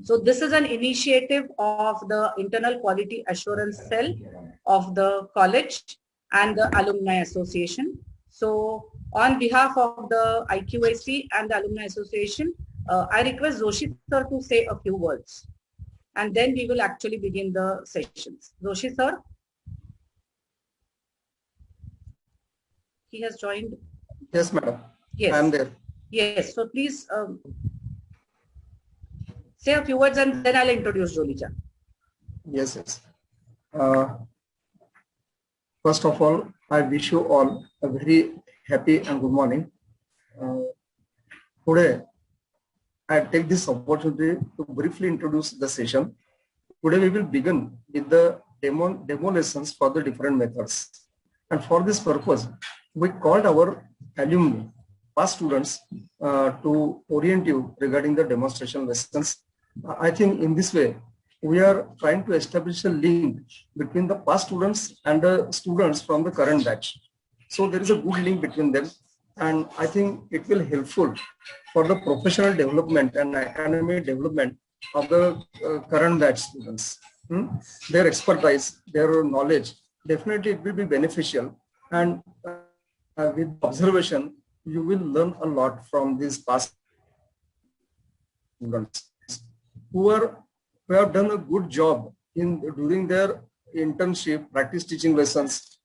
So this is an initiative of the Internal Quality Assurance Cell of the college and the Alumni Association. So on behalf of the IQAC and the Alumni Association, I request Joshi sir to say a few words, and then we will actually begin the sessions. Joshi sir, he has joined. Yes, madam. Yes, I am there. Yes, so please say a few words and then I'll introduce Jolija. Yes, yes. First of all, I wish you all a very happy and good morning. Today, I take this opportunity to briefly introduce the session. Today, we will begin with the demo lessons for the different methods. And for this purpose, we called our alumni, past students, to orient you regarding the demonstration lessons. I think in this way, we are trying to establish a link between the past students and the students from the current batch. So there is a good link between them. And I think it will helpful for the professional development and academic development of the current batch students. Their expertise, their knowledge, definitely it will be beneficial. And with observation, you will learn a lot from these past students who have done a good job during their internship, practice teaching lessons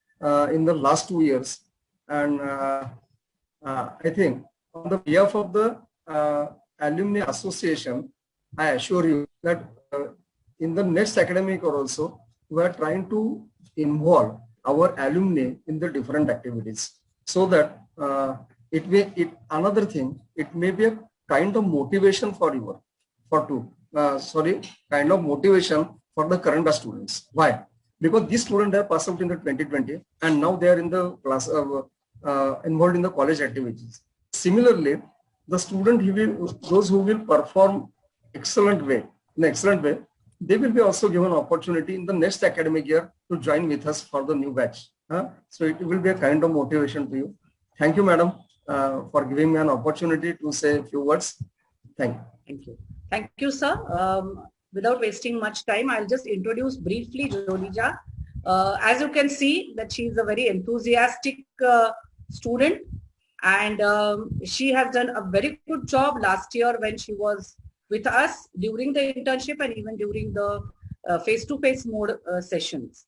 in the last 2 years. And I think on the behalf of the Alumni Association, I assure you that in the next academic year also, we are trying to involve our alumni in the different activities, so that another thing, it may be a kind of motivation for you, kind of motivation for the current students. Why? Because these students have passed out in the 2020 and now they are in the class involved in the college activities. Similarly, the student those who will perform in an excellent way, they will be also given opportunity in the next academic year to join with us for the new batch. So it will be a kind of motivation to you. Thank you, madam, for giving me an opportunity to say a few words. Thank you. Thank you. Thank you, sir. Without wasting much time, I'll just introduce briefly Jolija. As you can see, that she is a very enthusiastic student, and she has done a very good job last year when she was with us during the internship and even during the face-to-face mode sessions.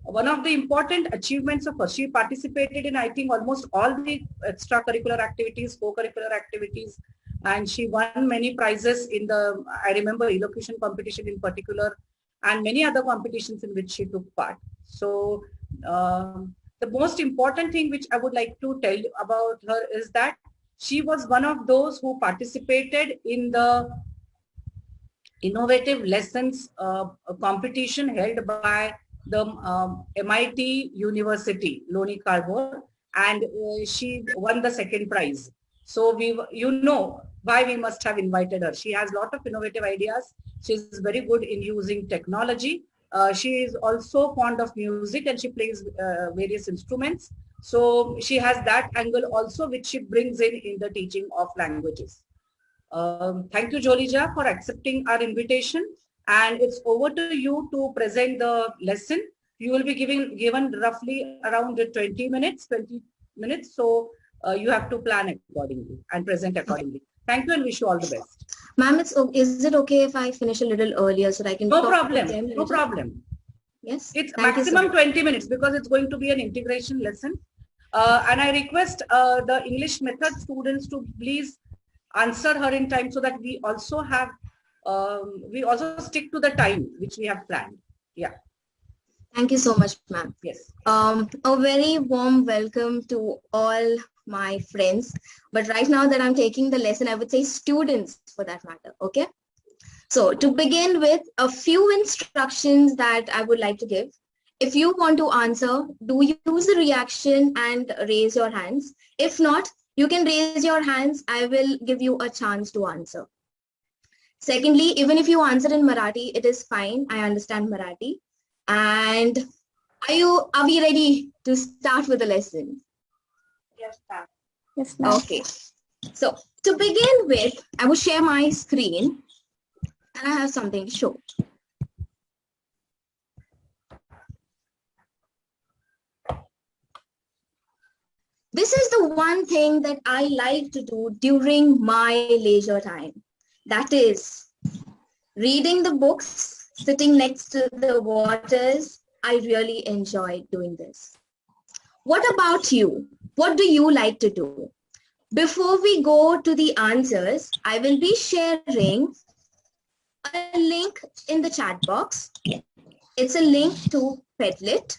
One of the important achievements of her, she participated in, I think, almost all the extracurricular activities, co-curricular activities, and she won many prizes in the, I remember, elocution competition in particular, and many other competitions in which she took part. So the most important thing which I would like to tell you about her is that she was one of those who participated in the innovative lessons competition held by the MIT University, Loni Carbor, and she won the second prize. So you know why we must have invited her. She has a lot of innovative ideas. She's very good in using technology. She is also fond of music and she plays various instruments. So she has that angle also, which she brings in the teaching of languages. Thank you, Jolija, for accepting our invitation. And it's over to you to present the lesson. You will be given roughly around 20 minutes. So you have to plan accordingly and present accordingly. Thank you and wish you all the best. Ma'am, is it okay if I finish a little earlier so that I can No problem. No problem. Yes. It's maximum 20 minutes because it's going to be an integration lesson. And I request the English method students to please answer her in time so that we also have we also stick to the time which we have planned. Yeah. Thank you so much, ma'am. Yes. A very warm welcome to all my friends. But right now that I'm taking the lesson, I would say students for that matter. Okay. So to begin with, a few instructions that I would like to give. If you want to answer, do use the reaction and raise your hands. If not, you can raise your hands. I will give you a chance to answer. Secondly, even if you answer in Marathi, it is fine. I understand Marathi. And are we ready to start with the lesson? Yes, ma'am. Yes, ma'am. Okay. So to begin with, I will share my screen. and I have something to show. This is the one thing that I like to do during my leisure time. That is reading the books, sitting next to the waters. I really enjoy doing this. What about you? What do you like to do? Before we go to the answers, I will be sharing a link in the chat box. It's a link to Padlet.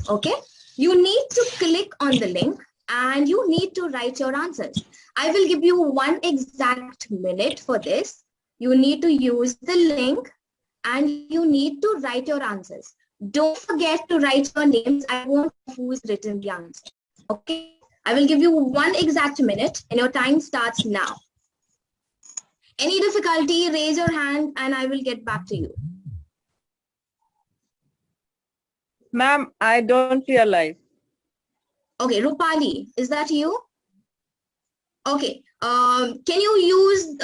Okay. You need to click on the link and you need to write your answers. I will give you 1 exact minute for this. You need to use the link and you need to write your answers. Don't forget to write your names. I won't know who's written the answer. Okay. I will give you 1 exact minute and your time starts now. Any difficulty, raise your hand and I will get back to you. Ma'am, I don't realize. Okay, Rupali, is that you? Okay, can you use,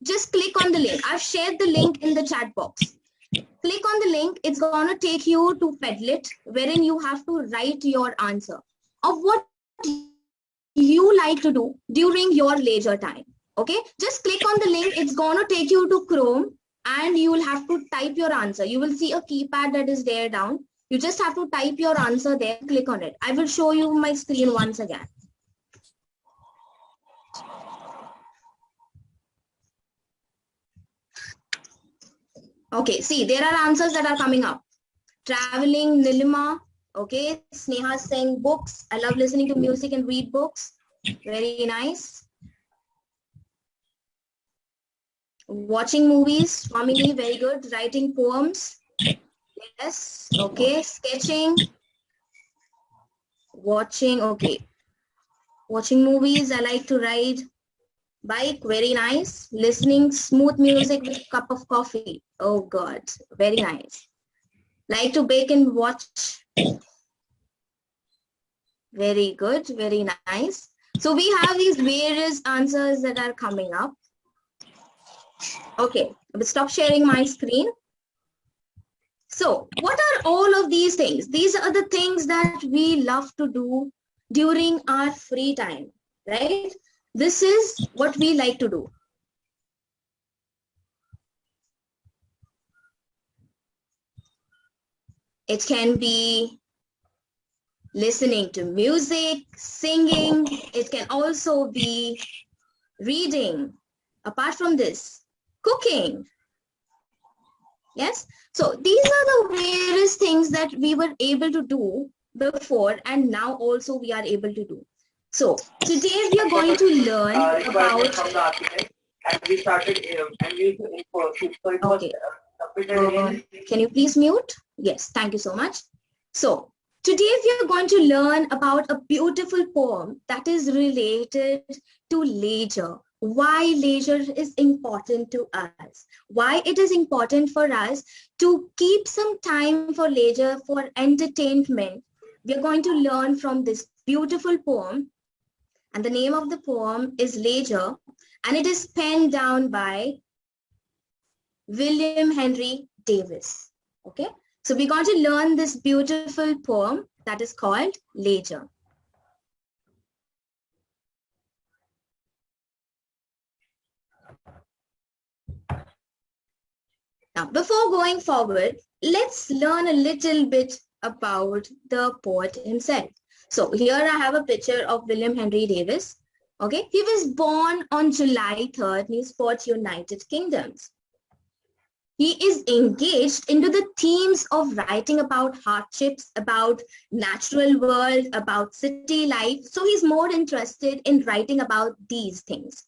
just click on the link. I've shared the link in the chat box. Click on the link. It's going to take you to Padlet, wherein you have to write your answer of what you like to do during your leisure time. Okay, just click on the link. It's going to take you to Chrome and you will have to type your answer. You will see a keypad that is there down. You just have to type your answer there, click on it. I will show you my screen once again. Okay, see, there are answers that are coming up. Traveling, Nilima. Okay, Sneha saying books. I love listening to music and read books. Very nice. Watching movies, Swamini, very good. Writing poems. Yes, okay. Sketching. Watching, okay. Watching movies, I like to ride bike, very nice. Listening smooth music with a cup of coffee. Oh God, very nice. Like to bake and watch. Very good, very nice. So we have these various answers that are coming up. Okay, I will stop sharing my screen. So what are all of these things? These are the things that we love to do during our free time, right? This is what we like to do. It can be listening to music, singing. It can also be reading. Apart from this, cooking. Yes. So these are the various things that we were able to do before and now also we are able to do. So today we are going to learn about. From the architect, and we started and we used to import. So it was can you please mute? Yes, thank you so much. So today we are going to learn about a beautiful poem that is related to leisure. Why leisure is important to us. Why it is important for us to keep some time for leisure, for entertainment. We are going to learn from this beautiful poem. And the name of the poem is Leisure. And it is penned down by William Henry Davis. Okay. So we're going to learn this beautiful poem that is called Leisure. Now, before going forward, let's learn a little bit about the poet himself. So here I have a picture of William Henry Davis. Okay, he was born on July 3rd, Newport, United Kingdom. He is engaged into the themes of writing about hardships, about natural world, about city life. So he's more interested in writing about these things.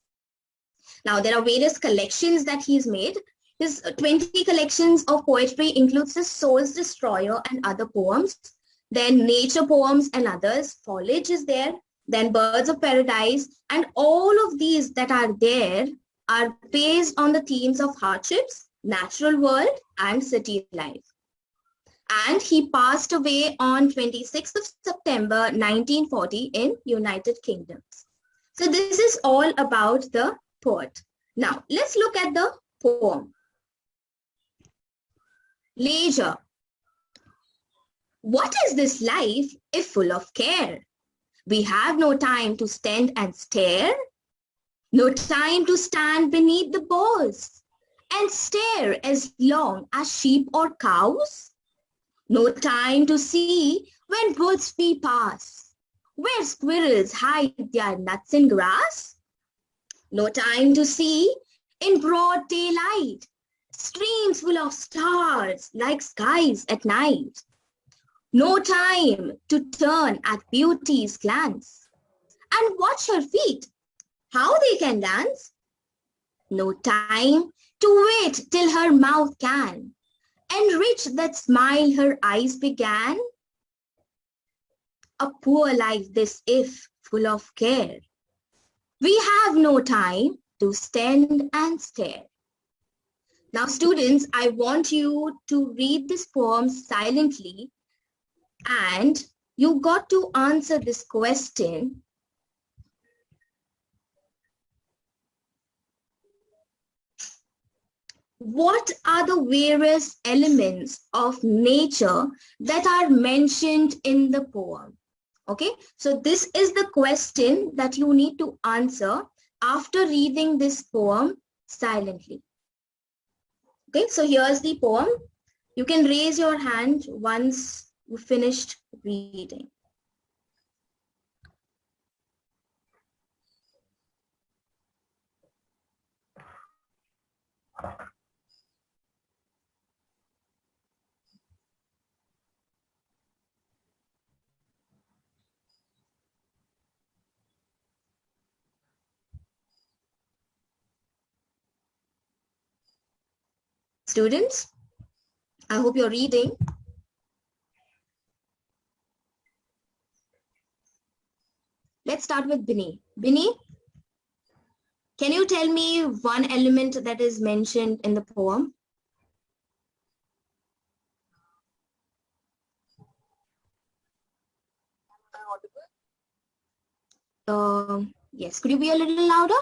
Now, there are various collections that he's made. His 20 collections of poetry includes the Soul's Destroyer and other poems. Then nature poems and others. Foliage is there. Then Birds of Paradise. And all of these that are there are based on the themes of hardships, natural world, and city life. And he passed away on 26th of September 1940 in United Kingdom. So this is all about the poet. Now let's look at the poem. leisure. What is this life if full of care? We have no time to stand and stare, no time to stand beneath the boughs and stare as long as sheep or cows, no time to see when birds we pass, where squirrels hide their nuts in grass, no time to see in broad daylight streams full of stars like skies at night. No time to turn at beauty's glance and watch her feet, how they can dance. No time to wait till her mouth can enrich that smile her eyes began. A poor life this if full of care. We have no time to stand and stare. Now students, I want you to read this poem silently. And you got to answer this question. What are the various elements of nature that are mentioned in the poem? Okay, so this is the question that you need to answer after reading this poem silently. Okay, so here's the poem. You can raise your hand once you finished reading. Students, I hope you're reading. Let's start with Bini. Bini, can you tell me one element that is mentioned in the poem? Yes, could you be a little louder?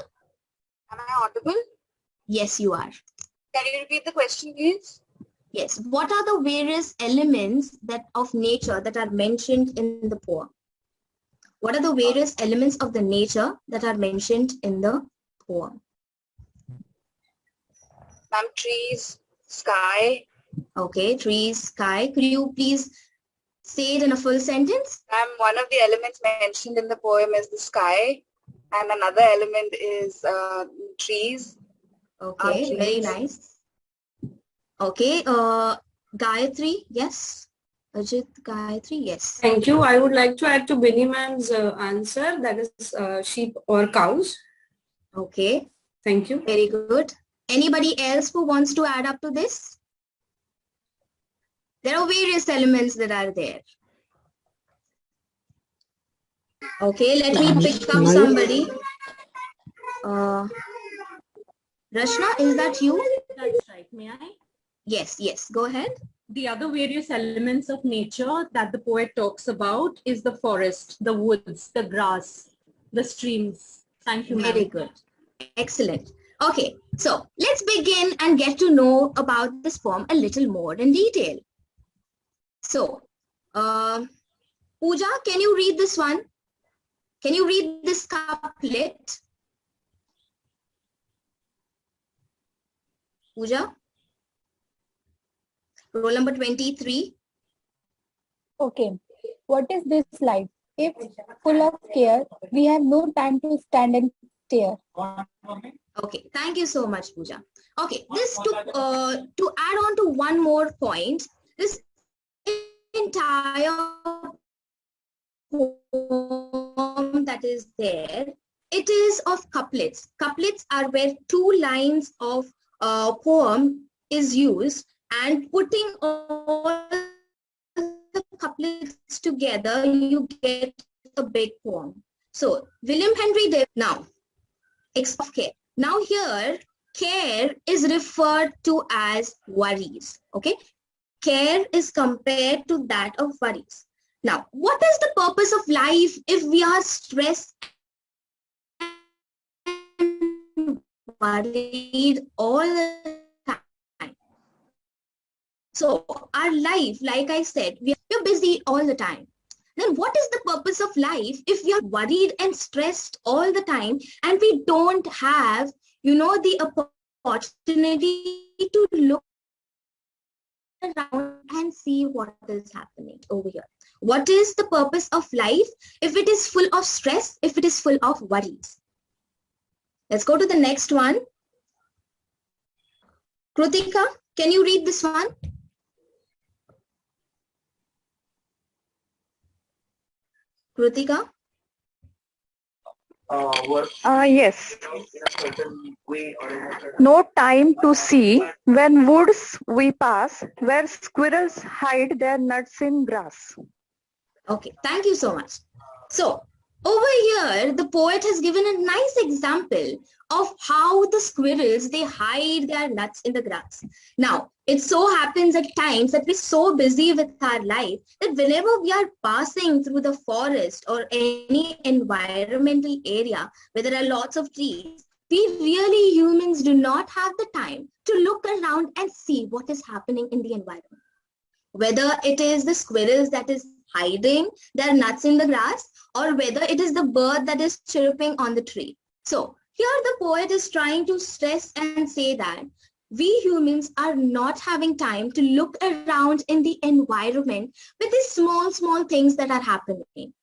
Am I audible? Yes, you are. Can you repeat the question, please? Yes, what are the various elements that of nature that are mentioned in the poem? What are the various elements of the nature that are mentioned in the poem? Ma'am, trees, sky. Okay, trees, sky. Could you please say it in a full sentence? Ma'am, one of the elements mentioned in the poem is the sky, and another element is trees. Okay, very nice. Okay, Gayatri, yes. Ajit, Gayatri, yes. Thank you. I would like to add to Bini ma'am's answer, that is sheep or cows. Okay. Thank you. Very good. Anybody else who wants to add up to this? There are various elements that are there. Okay, let me pick up somebody. Rashna, is that you? That's right. May I? Yes, yes. Go ahead. The other various elements of nature that the poet talks about is the forest, the woods, the grass, the streams. Thank you, Very ma'am. good. Excellent. Okay, so let's begin and get to know about this poem a little more in detail. So, Pooja, can you read this one? Can you read this couplet? Pooja? Roll number 23. Okay. What is this life? If full of care, we have no time to stand and stare. Okay, thank you so much, Pooja. Okay, this to add on to one more point, this entire poem that is there, it is of couplets. Couplets are where two lines of poem is used, and putting all the couplets together, you get a big poem. So William Henry David, now, of care. Now here, care is referred to as worries. Okay, care is compared to that of worries. Now, what is the purpose of life if we are stressed and worried all the time? So our life, like I said, we're busy all the time. Then what is the purpose of life if we are worried and stressed all the time and we don't have, the opportunity to look around and see what is happening over here? What is the purpose of life if it is full of stress, if it is full of worries? Let's go to the next one. Krutika, can you read this one? Krutika? Yes. No time to see when woods we pass, where squirrels hide their nuts in grass. Okay, thank you so much. So over here, the poet has given a nice example of how the squirrels, they hide their nuts in the grass. Now, it so happens at times that we're so busy with our life that whenever we are passing through the forest or any environmental area where there are lots of trees, we really humans do not have the time to look around and see what is happening in the environment. Whether it is the squirrels that is hiding their nuts in the grass, or whether it is the bird that is chirping on the tree. So here the poet is trying to stress and say that we humans are not having time to look around in the environment with these small things that are happening.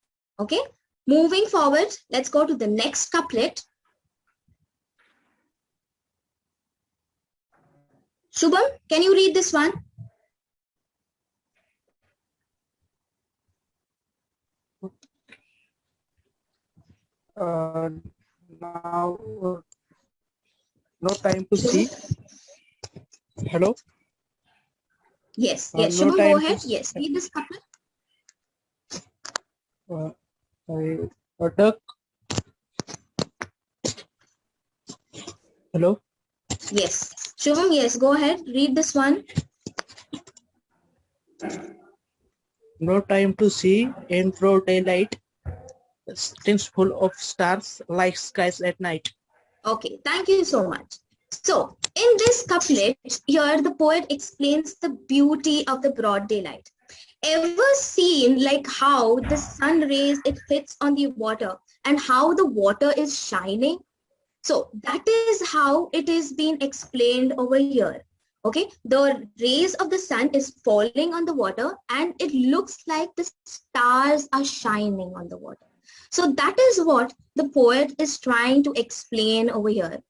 Okay, moving forward, let's go to the next couplet. Shubham, can you read this one? Now, no time to see. Hello? Yes, No Shubham, time go to ahead. see. Yes, read this couplet. A duck. Hello? Yes. Shubham, yes, go ahead. Read this one. No time to see in broad daylight. Things full of stars like skies at night. Okay, thank you so much. So in this couplet, here the poet explains the beauty of the broad daylight. Ever seen like how the sun rays, it hits on the water and how the water is shining? So that is how it is being explained over here. Okay, the rays of the sun is falling on the water and it looks like the stars are shining on the water. So that is what the poet is trying to explain over here.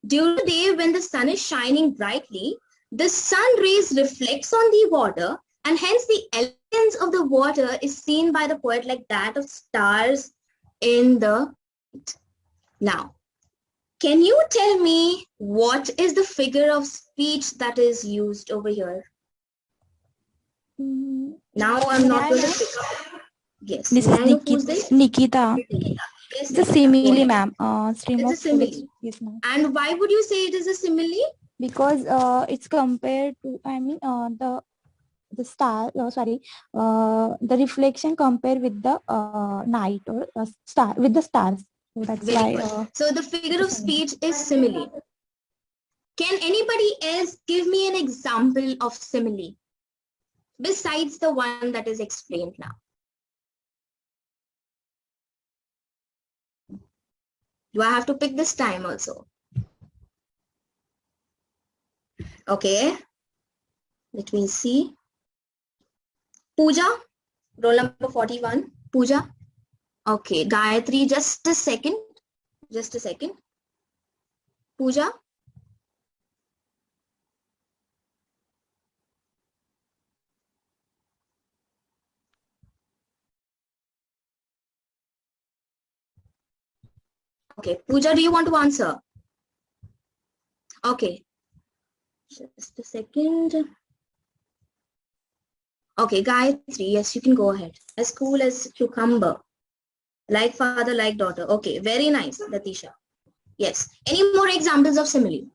During the day when the sun is shining brightly, the sun rays reflects on the water and hence the elegance of the water is seen by the poet like that of stars in the night. Now, can you tell me what is the figure of speech that is used over here? Now I'm not going to pick up. Yes. This is Nikita. Yes, It's a simile, ma'am. Stream it's of a simile. Yes, ma'am. And why would you say it is a simile? Because it's compared to, the star. The reflection compared with the night or star with the stars. So that's Very why. good. So the figure of speech is simile. Can anybody else give me an example of simile besides the one that is explained now? Do I have to pick this time also? Okay. Let me see. Pooja, roll number 41. Pooja. Okay. Gayatri, just a second. Just a second. Pooja. Okay, Pooja, do you want to answer? Okay, just a second. Okay, Gayatri, yes, you can go ahead. As cool as cucumber. Like father, like daughter. Okay, very nice, Latisha. Yes. Any more examples of simile?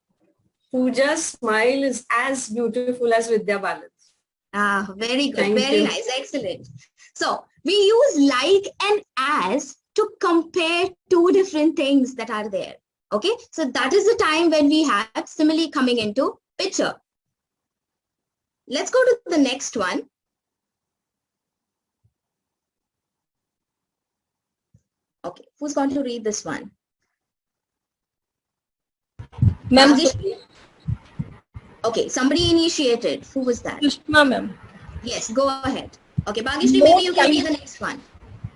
Pooja's smile is as beautiful as Vidya Balan's. Ah, very good. Thank Very you. nice. Excellent. So we use like and as to compare two different things that are there. Okay. So that is the time when we have simile coming into picture. Let's go to the next one. Okay, who's going to read this one? Ma'am, okay, somebody initiated. Who was that? Sushma ma'am. Yes, go ahead. Okay, Bhagyashree, maybe you can read the next one.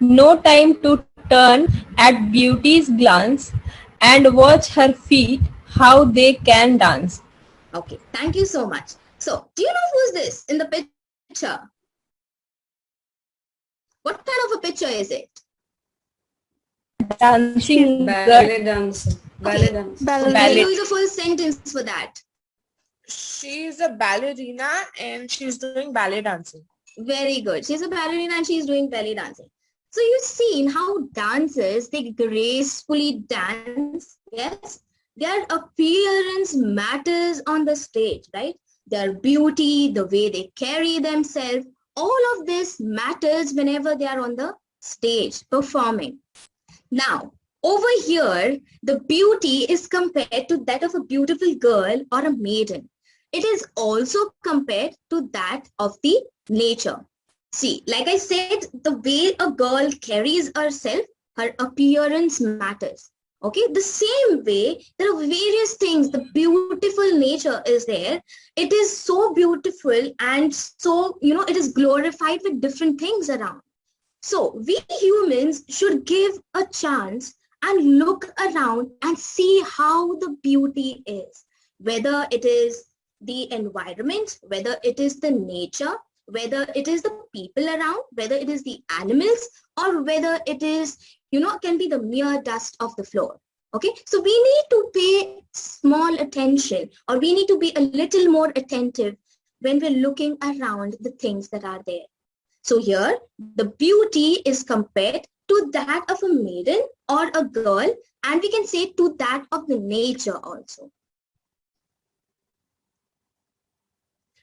No time to turn at beauty's glance and watch her feet, how they can dance. Okay, thank you so much. So, do you know who's this in the picture? What kind of a picture is it? Dancing Ballet dancer. Okay. Ballet dancer. Can you use a full sentence for that? She is a ballerina and she's doing ballet dancing. Very good. She's a ballerina and she's doing belly dancing. So you've seen how dancers, they gracefully dance. Yes. Their appearance matters on the stage, right? Their beauty, the way they carry themselves, all of this matters whenever they are on the stage performing. Now, over here, the beauty is compared to that of a beautiful girl or a maiden. It is also compared to that of the nature. See, like I said, the way a girl carries herself, her appearance matters. Okay, the same way, there are various things. The beautiful nature is there. It is so beautiful and so, it is glorified with different things around. So we humans should give a chance and look around and see how the beauty is, whether it is the environment, whether it is the nature, whether it is the people around, whether it is the animals, or whether it is, can be the mere dust of the floor. Okay, so we need to pay small attention, or we need to be a little more attentive when we're looking around the things that are there. So here, the beauty is compared to that of a maiden or a girl, and we can say to that of the nature also.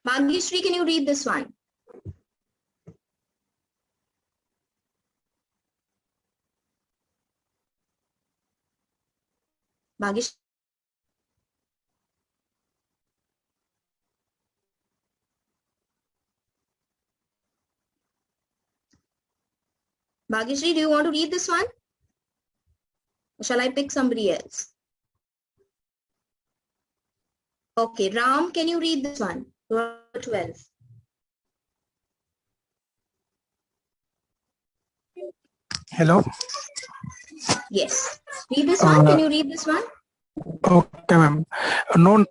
Bhagyashree, can you read this one? Bhagyashree. Bhagyashree, do you want to read this one? Or shall I pick somebody else? Okay, Ram, can you read this one? 12. Hello. Yes. Read this one. Can you read this one? Okay, ma'am.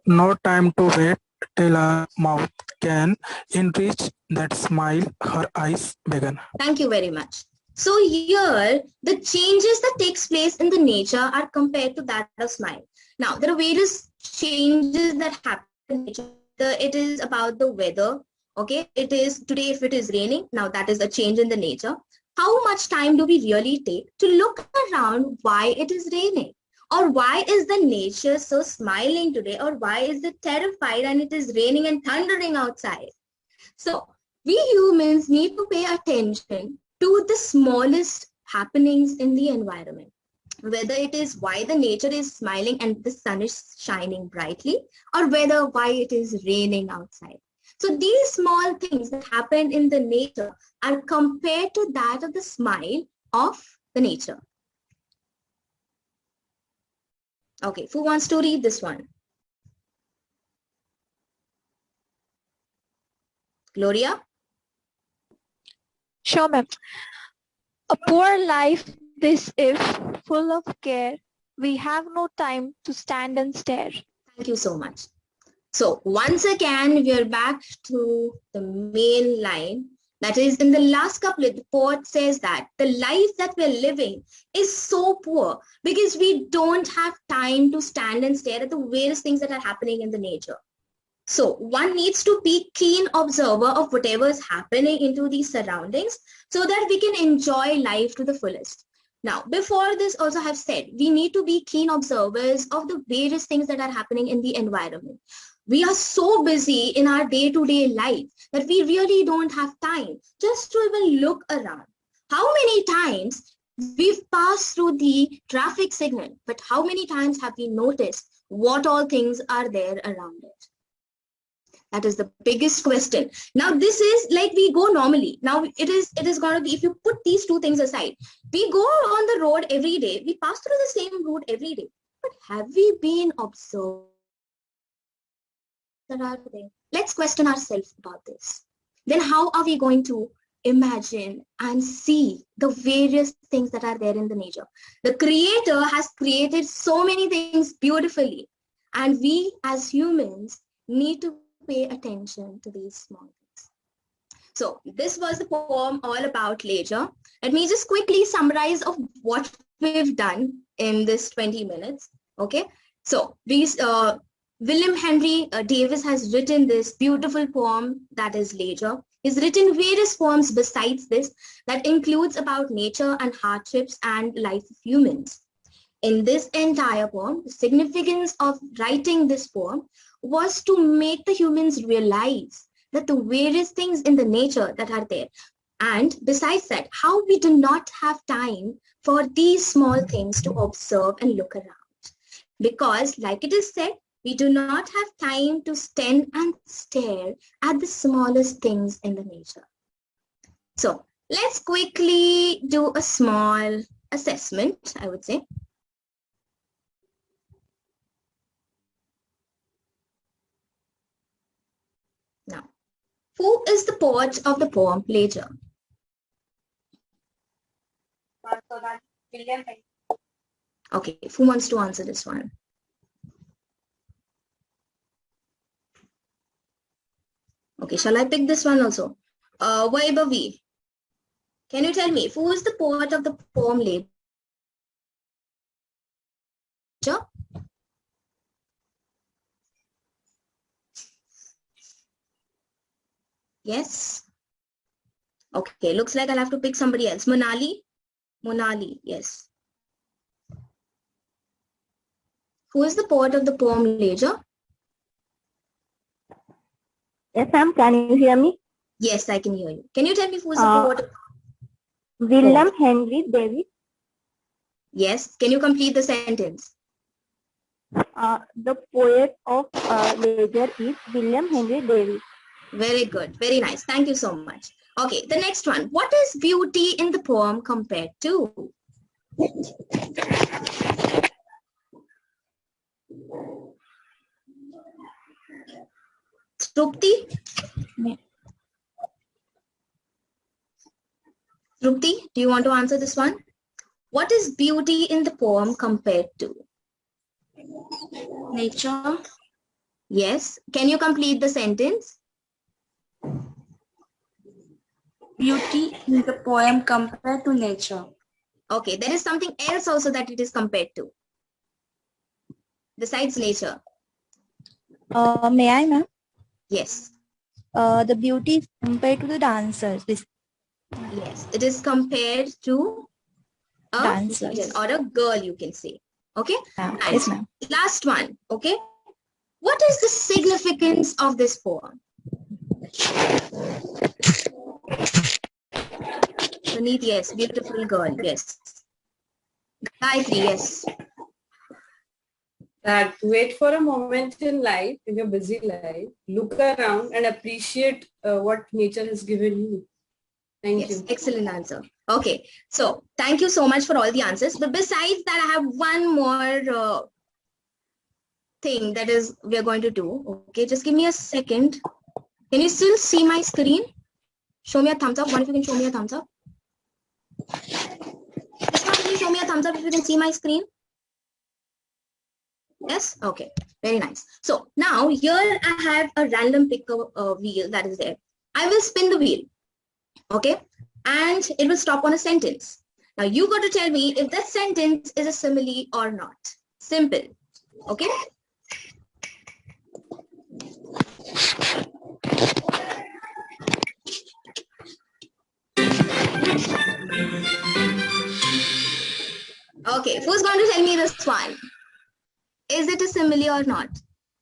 No time to wait till our mouth can enrich that smile her eyes began. Thank you very much. So here, the changes that takes place in the nature are compared to that of smile. Now, there are various changes that happen in nature. It is about the weather. Okay, it is today if it is raining. Now that is a change in the nature. How much time do we really take to look around why it is raining? Or why is the nature so smiling today? Or why is it terrified and it is raining and thundering outside? So we humans need to pay attention to the smallest happenings in the environment. Whether it is why the nature is smiling and the sun is shining brightly, or whether why it is raining outside. So these small things that happen in the nature are compared to that of the smile of the nature. Okay, who wants to read this one? Gloria? Sure, ma'am. A poor life this if full of care. We have no time to stand and stare. Thank you so much. So once again, we are back to the main line. That is, in the last couplet, the poet says that the life that we're living is so poor because we don't have time to stand and stare at the various things that are happening in the nature. So one needs to be keen observer of whatever is happening into these surroundings so that we can enjoy life to the fullest. Now, before this also I have said, we need to be keen observers of the various things that are happening in the environment. We are so busy in our day-to-day life that we really don't have time just to even look around. How many times we've passed through the traffic signal, but how many times have we noticed what all things are there around it? That is the biggest question. Now this is like we go normally. Now it is going to be, if you put these two things aside, we go on the road every day. We pass through the same route every day. But have we been observed that are there? Let's question ourselves about this. Then how are we going to imagine and see the various things that are there in the nature? The Creator has created so many things beautifully, and we as humans need to pay attention to these small things. So this was the poem all about nature. Let me just quickly summarize of what we've done in this 20 minutes. Okay, so these William Henry Davis has written this beautiful poem that is Nature. He's written various poems besides this that includes about nature and hardships and life of humans. In this entire poem, the significance of writing this poem was to make the humans realize that the various things in the nature that are there. And besides that, how we do not have time for these small things to observe and look around. Because like it is said, we do not have time to stand and stare at the smallest things in the nature. So let's quickly do a small assessment, I would say. Now, who is the poet of the poem Nature? Okay, who wants to answer this one? Okay, shall I pick this one also? Vaibhavi, can you tell me who is the poet of the poem Nature? Yes. Okay, looks like I'll have to pick somebody else. Monali? Monali, yes. Who is the poet of the poem Nature? Yes, ma'am. Can you hear me? Yes, I can hear you. Can you tell me who is the poet of William Henry Davis. Yes. Can you complete the sentence? The poet of Nature is William Henry Davis. Very good. Very nice. Thank you so much. Okay, the next one. What is beauty in the poem compared to? Trupti? Trupti, do you want to answer this one? What is beauty in the poem compared to? Nature. Yes. Can you complete the sentence? Beauty in the poem compared to nature. Okay, there is something else also that it is compared to. Besides nature. May I, ma'am? Yes. The beauty is compared to the dancers. Yes, it is compared to a dancers or a girl, you can say. Okay. Yes, ma'am. Last one. Okay. What is the significance of this poem? Puneet, yes. Beautiful girl. Yes. Gayatri, yes. That wait for a moment in life, in your busy life, look around and appreciate what nature has given you. Thank you. Excellent answer. Okay, so thank you so much for all the answers. But besides that, I have one more thing that is we are going to do. Okay, just give me a second. Can you still see my screen? Show me a thumbs up. One if you can show me a thumbs up. Just can you show me a thumbs up if you can see my screen? Yes. Okay. Very nice. So now here I have a random picker wheel that is there. I will spin the wheel. Okay, and it will stop on a sentence. Now you got to tell me if that sentence is a simile or not. Simple. Okay. Okay, who's going to tell me this one? Is it a simile or not?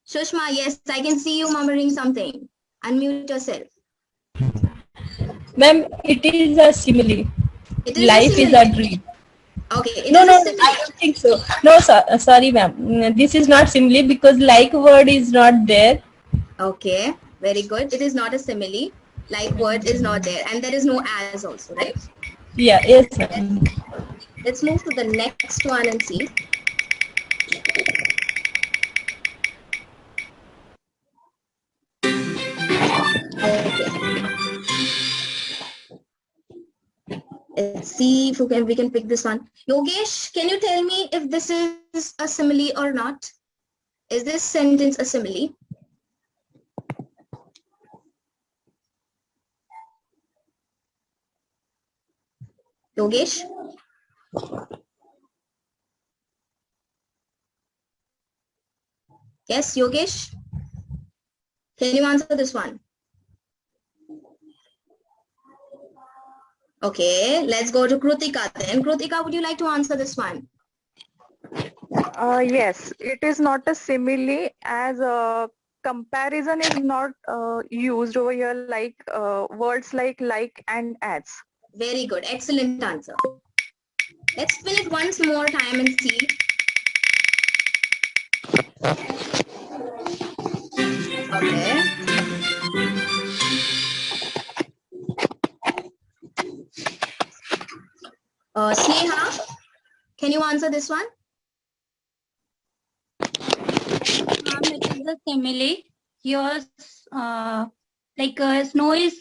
Shushma, yes, I can see you murmuring something. Unmute yourself. Ma'am, it is a simile. Life is a dream. Okay. No, I don't think so. No, sorry, ma'am. This is not simile because like word is not there. Okay. Very good. It is not a simile. Like word is not there, and there is no as also, right? Yeah, yes, ma'am. Let's move to the next one and see. Okay. Let's see if we can pick this one. Yogesh, can you tell me if this is a simile or not? Is this sentence a simile? Yogesh? Yes, Yogesh? Can you answer this one? Okay, let's go to Krutika then. Krutika, would you like to answer this one? Yes, it is not a simile, as a comparison is not used over here, like words like and as. Very good. Excellent answer. Let's spin it once more time and see. Okay. Sneha, can you answer this one? It is a simile. Here, snow is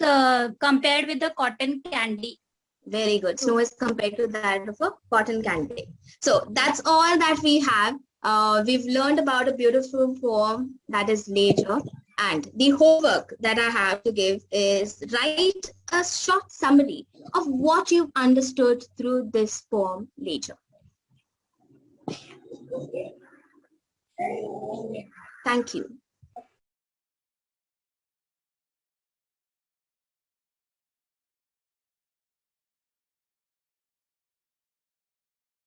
compared with the cotton candy. Very good. Snow is compared to that of a cotton candy. So that's all that we have. We've learned about a beautiful poem that is Ledger. And the homework that I have to give is write a short summary of what you've understood through this poem, Ledger. Thank you.